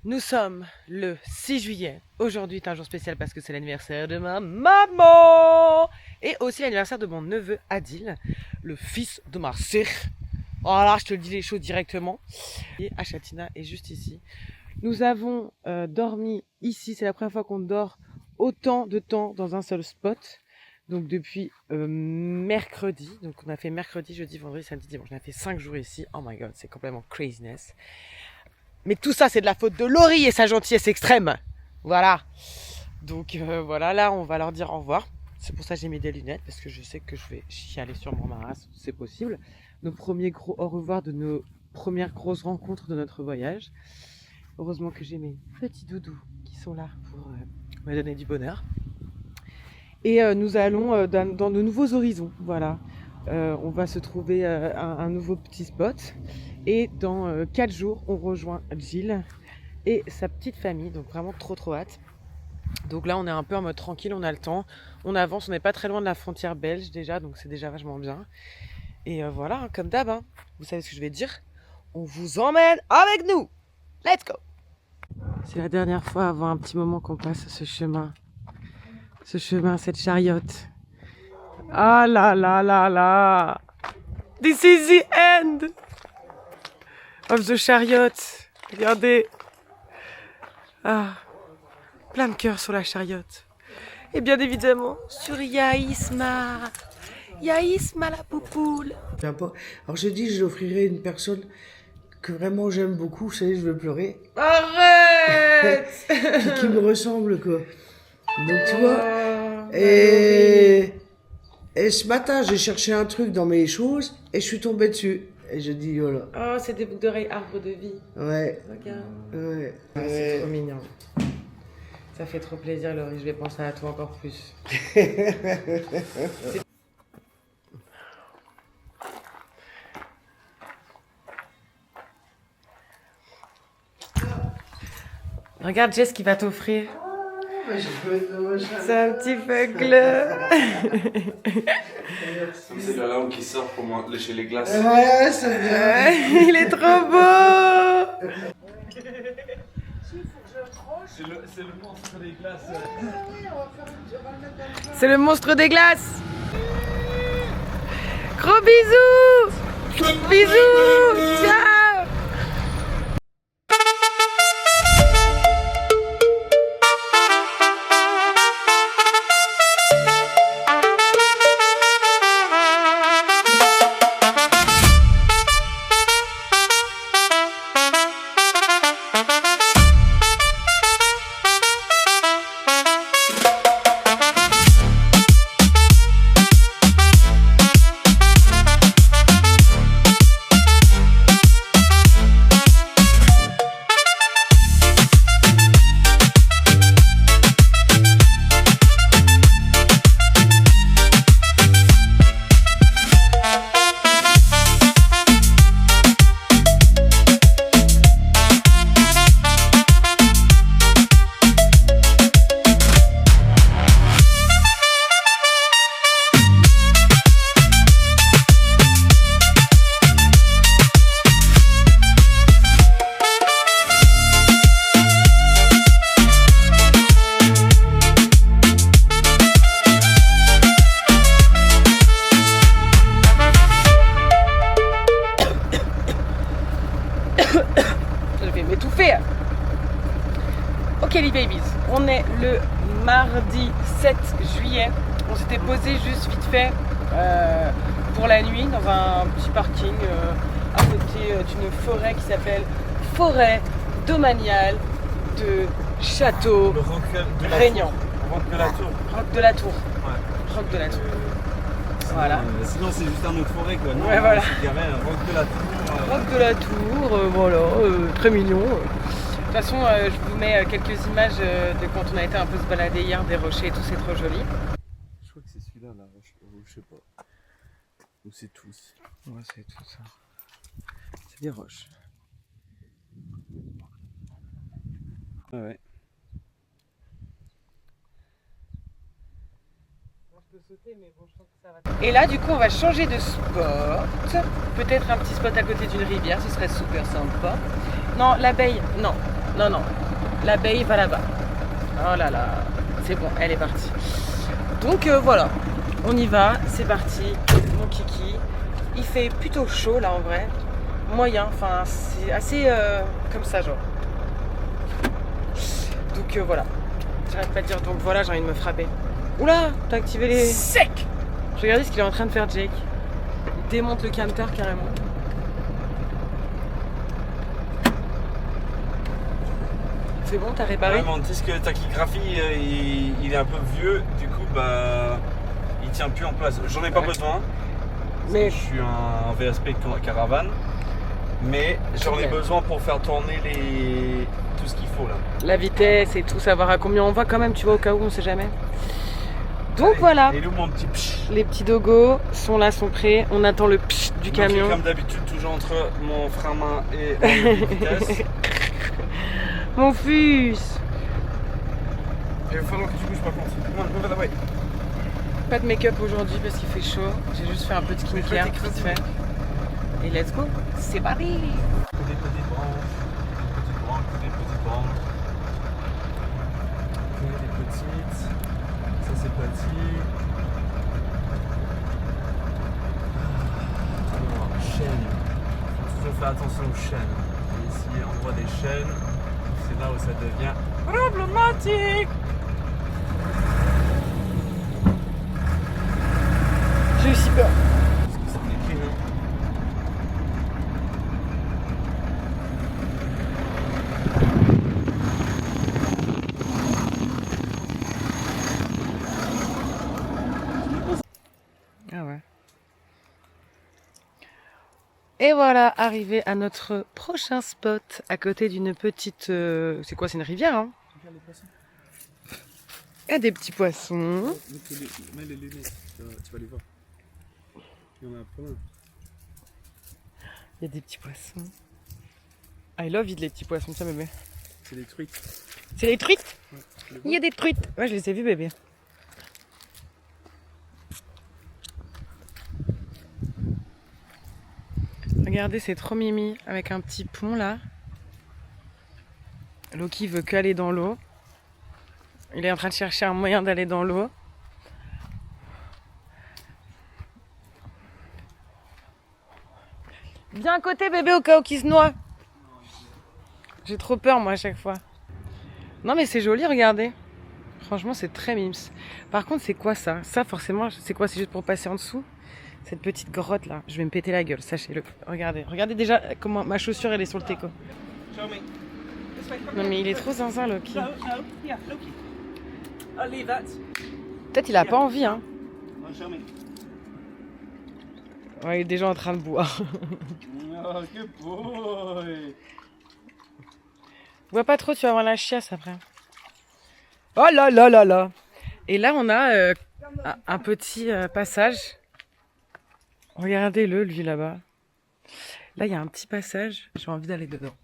Nous sommes le 6 juillet. Aujourd'hui est un jour spécial parce que c'est l'anniversaire de ma maman et aussi l'anniversaire de mon neveu Adil, le fils de ma sœur. Voilà, je te le dis les choses directement. Et Achatina est juste ici. Nous avons dormi ici. C'est la première fois qu'on dort autant de temps dans un seul spot. Donc depuis mercredi. Donc on a fait mercredi, jeudi, vendredi, samedi, dimanche. On a fait 5 jours ici. Oh my god, c'est complètement craziness. Mais tout ça, c'est de la faute de Laurie et sa gentillesse extrême. Voilà. Donc voilà, là, on va leur dire au revoir. C'est pour ça que j'ai mis des lunettes, parce que je sais que je vais chialer sur mon maras, c'est possible. Nos premiers gros au revoir de nos premières grosses rencontres de notre voyage. Heureusement que j'ai mes petits doudous qui sont là pour me donner du bonheur. Et nous allons dans de nouveaux horizons, voilà. On va se trouver un nouveau petit spot. Et dans 4 jours, on rejoint Jill et sa petite famille. Donc vraiment trop hâte. Donc là, on est un peu en mode tranquille, on a le temps. On avance, on n'est pas très loin de la frontière belge déjà. Donc c'est déjà vachement bien. Et voilà, comme d'hab, hein, vous savez ce que je vais dire. On vous emmène avec nous. Let's go. C'est la dernière fois avant un petit moment qu'on passe ce chemin. Ce chemin, cette chariote. Ah là là là là. This is the end of the chariot. Regardez. Ah, plein de cœurs sur la chariote. Et bien évidemment, sur Yaïsma. Yaïsma la poupoule. Alors j'ai dit je l'offrirai à une personne que vraiment j'aime beaucoup, vous savez, je veux pleurer. Arrête. qui me ressemble, quoi. Donc tu vois, et ce matin j'ai cherché un truc dans mes choses et je suis tombé dessus. Et je dis voilà. Oh, c'est des boucles d'oreilles arbre de vie. Ouais. Regarde. Ouais. Ah, c'est trop mignon. Ça fait trop plaisir, Laurie. Je vais penser à toi encore plus. Regarde Jess qui va t'offrir. C'est un petit feugle. C'est la langue qui sort pour lécher les glaces. Ouais, c'est bien. Il est trop beau. C'est le monstre des glaces. C'est le monstre des glaces. Gros bisous. Bisous. Ciao. Je vais m'étouffer. Ok les babies, on est le mardi 7 juillet. On s'était posé juste vite fait pour la nuit dans un petit parking à côté d'une forêt qui s'appelle Forêt domaniale de Château Le roc de la Régnant. Roc de la Tour. Roc de la Tour. Ouais. Roc de la Tour. Voilà. Sinon c'est juste un autre forêt quoi. Non, Ouais, voilà. Il y avait un roc de la Tour. Roc de la Tour, voilà, très mignon. De toute façon, je vous mets quelques images de quand on a été un peu se balader hier, des rochers et tout, c'est trop joli. Je crois que c'est celui-là là, je sais pas. Ou c'est tous. Ouais, c'est tout ça. C'est des roches. Ouais. Et là, du coup, on va changer de spot. Peut-être un petit spot à côté d'une rivière, ce serait super sympa. Non, l'abeille, non. Non, non. L'abeille va là-bas. Oh là là. C'est bon, elle est partie. Donc voilà. On y va. C'est parti. Mon kiki. Il fait plutôt chaud là en vrai. Moyen. Enfin, c'est assez comme ça, genre. Donc voilà. J'arrête pas de dire donc voilà, j'ai envie de me frapper. Oula, t'as activé les... Sec. Regardez ce qu'il est en train de faire, Jake. Il démonte le camtar carrément. C'est bon, t'as réparé? Ouais, mon disque tachygraphie, il est un peu vieux, du coup, bah, il tient plus en place. J'en ai pas besoin, mais je suis un VSP caravane, mais j'en ai besoin pour faire tourner tout ce qu'il faut là. La vitesse et tout, savoir à combien on va quand même, tu vois, au cas où, on sait jamais. Donc allez, voilà. Et où mon petit psh? Les petits dogos sont là, sont prêts. On attend le psh du camion. Comme d'habitude, toujours entre mon frein à main et mon vitesse. Mon fils. Il va falloir que tu bouges par contre. Come on, ouais. Pas de make-up aujourd'hui parce qu'il fait chaud. J'ai juste fait un peu de skincare vite fait. Et let's go. C'est parti. Des petites branches, des petites branches. Des petites. Ça c'est petit. Alors, chaîne. Faut toujours faire attention aux chaînes. Et ici on voit des chaînes. C'est là où ça devient problématique. J'ai eu si peur. Parce que c'est des pines, hein. Ah ouais. Et voilà, arrivé à notre prochain spot, à côté d'une petite... c'est quoi, c'est une rivière, hein? Regarde les poissons. Il y a des petits poissons. Mets les lunettes, tu vas les voir. Il y en a plein. Il y a des petits poissons. I love it, les petits poissons, ça, bébé. C'est des truites. C'est les truites? Ouais, Il y a des truites. Ouais, je les ai vues, bébé. Regardez, c'est trop mimi, avec un petit pont là. Loki veut qu'aller dans l'eau. Il est en train de chercher un moyen d'aller dans l'eau. Viens à côté, bébé, au cas où qu'il se noie. J'ai trop peur, moi, à chaque fois. Non, mais c'est joli, regardez. Franchement, c'est très mims. Par contre, c'est quoi ça? Ça, forcément, c'est quoi? C'est juste pour passer en dessous? Cette petite grotte là, je vais me péter la gueule, sachez-le. Regardez, regardez déjà comment ma chaussure elle est sur le teco. Non mais il est trop zinzin, Loki. Peut-être il a pas envie, hein. Ouais, il est déjà en train de boire. Oh, que boy! Bois pas trop, tu vas avoir la chiasse après. Oh là là là là. Et là on a un petit passage. Regardez-le, lui là-bas. Là, il y a un petit passage. J'ai envie d'aller dedans.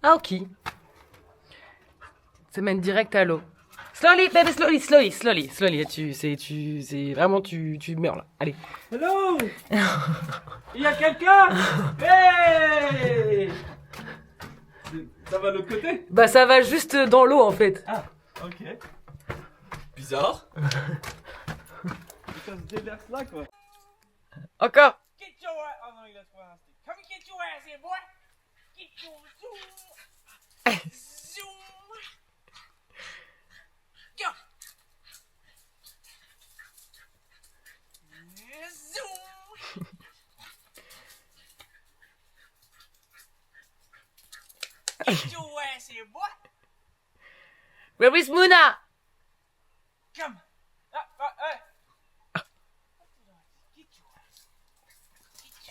Ah, ok. Ça mène direct à l'eau. Slowly, baby, slowly, slowly, slowly, slowly. C'est vraiment, tu meurs là. Allez. Hello! Il y a quelqu'un? Hey! Ça va de l'autre côté? Bah, ça va juste dans l'eau en fait. Ah, ok. Bizarre. Ça se déverse là quoi. Encore. Get your ass. Oh no, that's why I stick. Come and get your ass here, boy. Get your zoom. Zoom. Go. Zoom. Get your ass here, boy. Where is Muna? Come. Get your ass. Get your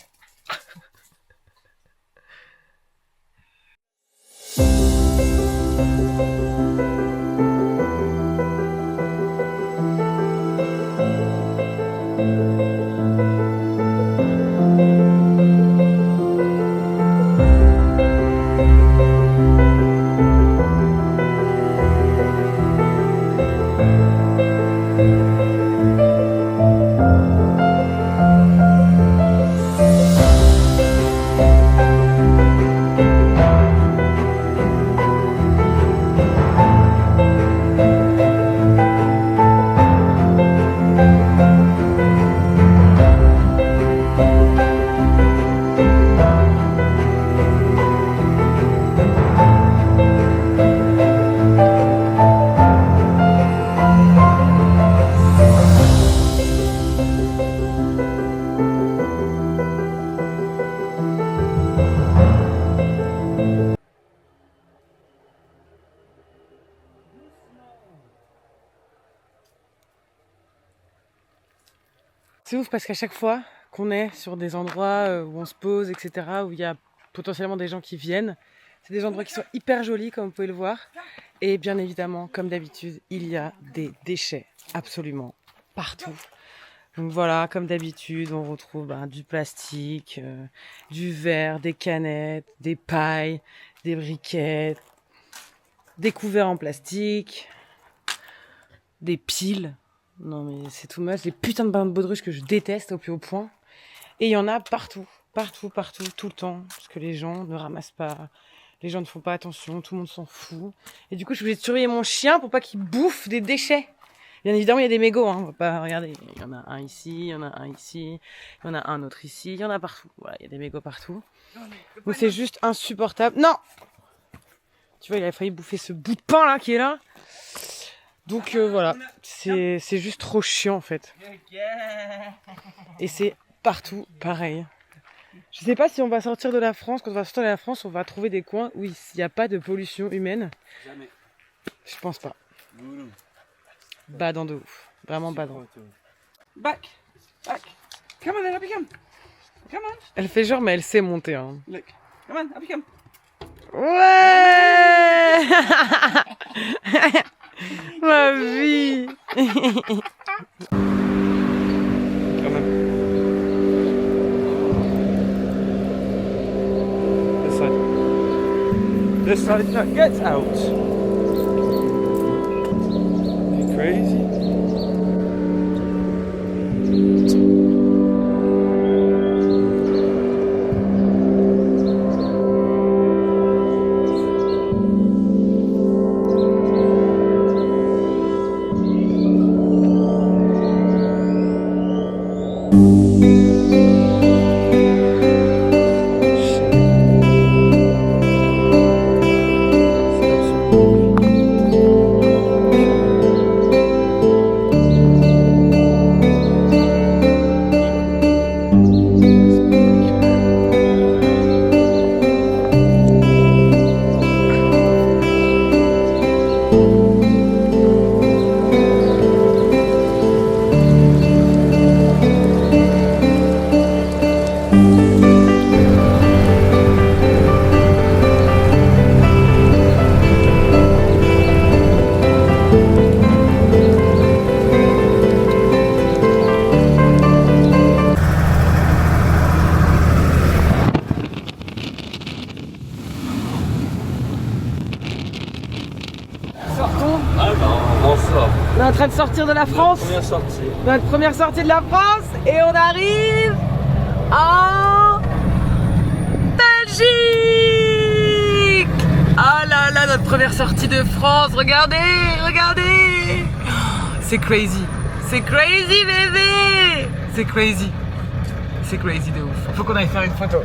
C'est ouf parce qu'à chaque fois qu'on est sur des endroits où on se pose, etc., où il y a potentiellement des gens qui viennent, c'est des endroits qui sont hyper jolis, comme vous pouvez le voir. Et bien évidemment, comme d'habitude, il y a des déchets absolument partout. Donc voilà, comme d'habitude, on retrouve du plastique, du verre, des canettes, des pailles, des briquettes, des couverts en plastique, des piles. Non mais c'est tout moche, des putains de bains de baudruche que je déteste au plus haut point. Et il y en a partout, partout, partout, tout le temps. Parce que les gens ne ramassent pas, les gens ne font pas attention, tout le monde s'en fout. Et du coup, je suis obligée de surveiller mon chien pour pas qu'il bouffe des déchets. Bien évidemment, il y a des mégots, hein. On va pas regarder. Il y en a un ici, il y en a un ici, il y en a un autre ici, il y en a partout. Voilà, il y a des mégots partout. Donc c'est juste insupportable. Non! Tu vois, il a failli bouffer ce bout de pain là qui est là. Donc voilà, c'est juste trop chiant en fait. Et c'est partout pareil. Je sais pas si on va sortir de la France. Quand on va sortir de la France, on va trouver des coins où il n'y a pas de pollution humaine. Jamais. Je pense pas. Boulou. Badant de ouf. Vraiment badant. Back. Back. Come on, then, up you come. Come on. Elle fait genre, mais elle sait monter. Hein. Look. Come on, up you come. Ouais. Ma vie. Quand même. This side. This side, no, get out. Are you crazy? On est en train de sortir de la France. Première sortie. Notre première sortie de la France. Et on arrive en Belgique. Ah là là, notre première sortie de France. Regardez, regardez. C'est crazy. C'est crazy, bébé. C'est crazy. C'est crazy de ouf. Faut qu'on aille faire une photo.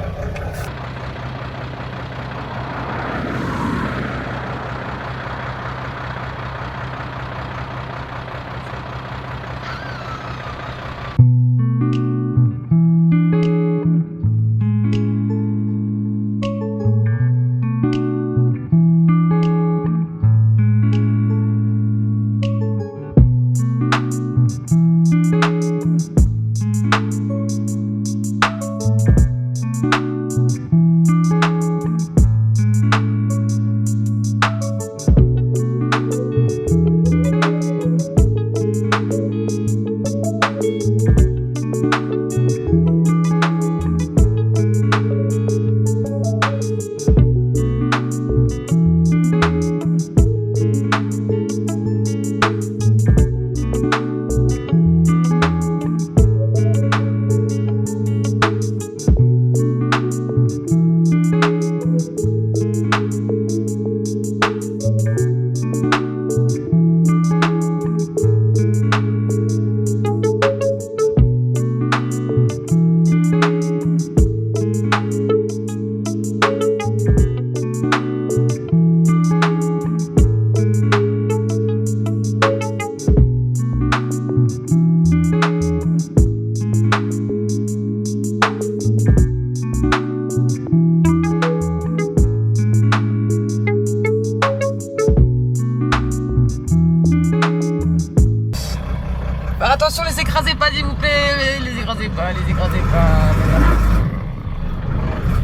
Attention, les écrasez pas, s'il vous plaît, les écrasez pas, les écrasez pas.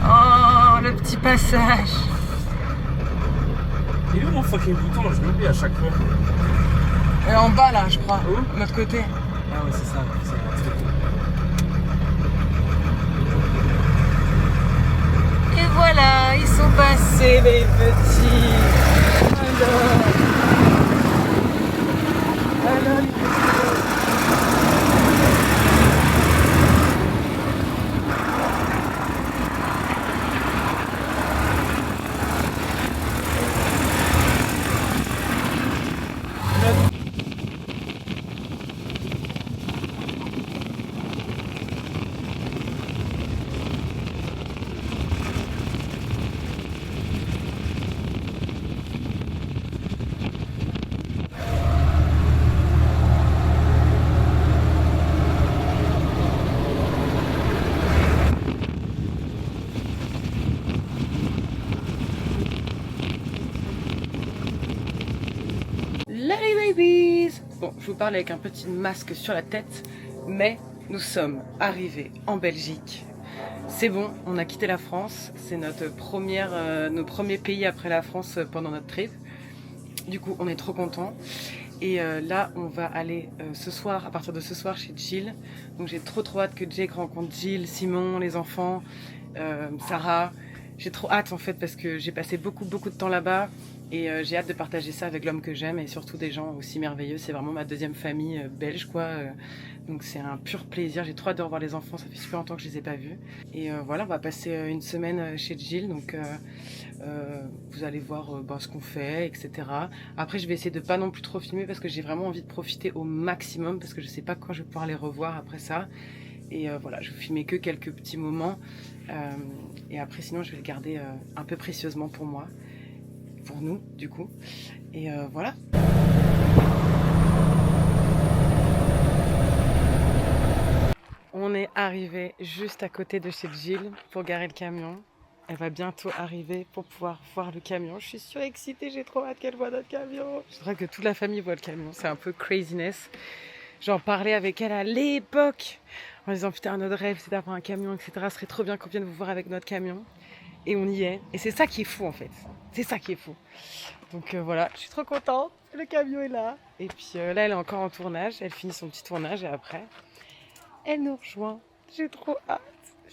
Oh, le petit passage. Il est où mon fucking bouton? Je l'oublie à chaque fois. En bas là, je crois. Où? De l'autre côté. Ah ouais, c'est ça. C'est un truc. Et voilà, ils sont passés les petits. Alors les petits. Lady Babies! Bon, je vous parle avec un petit masque sur la tête, mais nous sommes arrivés en Belgique. C'est bon, on a quitté la France, c'est notre nos premiers pays après la France pendant notre trip. Du coup, on est trop contents. Et là, on va aller ce soir, à partir de ce soir, chez Jill. Donc j'ai trop hâte que Jake rencontre Jill, Simon, les enfants, Sarah. J'ai trop hâte en fait parce que j'ai passé beaucoup de temps là-bas. Et j'ai hâte de partager ça avec l'homme que j'aime et surtout des gens aussi merveilleux. C'est vraiment ma deuxième famille belge, quoi. Donc c'est un pur plaisir. J'ai trop hâte de revoir les enfants. Ça fait super longtemps que je les ai pas vus. Et voilà, on va passer une semaine chez Jill. Donc vous allez voir ce qu'on fait, etc. Après, je vais essayer de pas non plus trop filmer parce que j'ai vraiment envie de profiter au maximum parce que je sais pas quand je vais pouvoir les revoir après ça. Et voilà, je vais filmer que quelques petits moments. Et après, sinon, je vais le garder un peu précieusement pour moi. Pour nous du coup et voilà. On est arrivé juste à côté de chez Jill pour garer le camion. Elle va bientôt arriver pour pouvoir voir le camion. Je suis surexcitée, j'ai trop hâte qu'elle voit notre camion. Je voudrais que toute la famille voit le camion, c'est un peu craziness. J'en parlais avec elle à l'époque en disant putain, notre rêve c'est d'avoir un camion, etc. Ce serait trop bien qu'on vienne vous voir avec notre camion. Et on y est. Et c'est ça qui est fou en fait. C'est ça qui est fou. Donc voilà, je suis trop contente. Le camion est là. Et puis là, elle est encore en tournage. Elle finit son petit tournage et après, elle nous rejoint. J'ai trop hâte.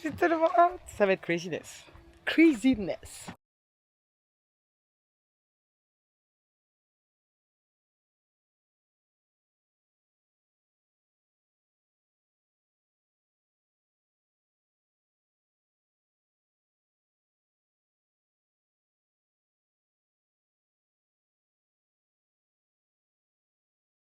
J'ai tellement hâte. Ça va être craziness. Craziness.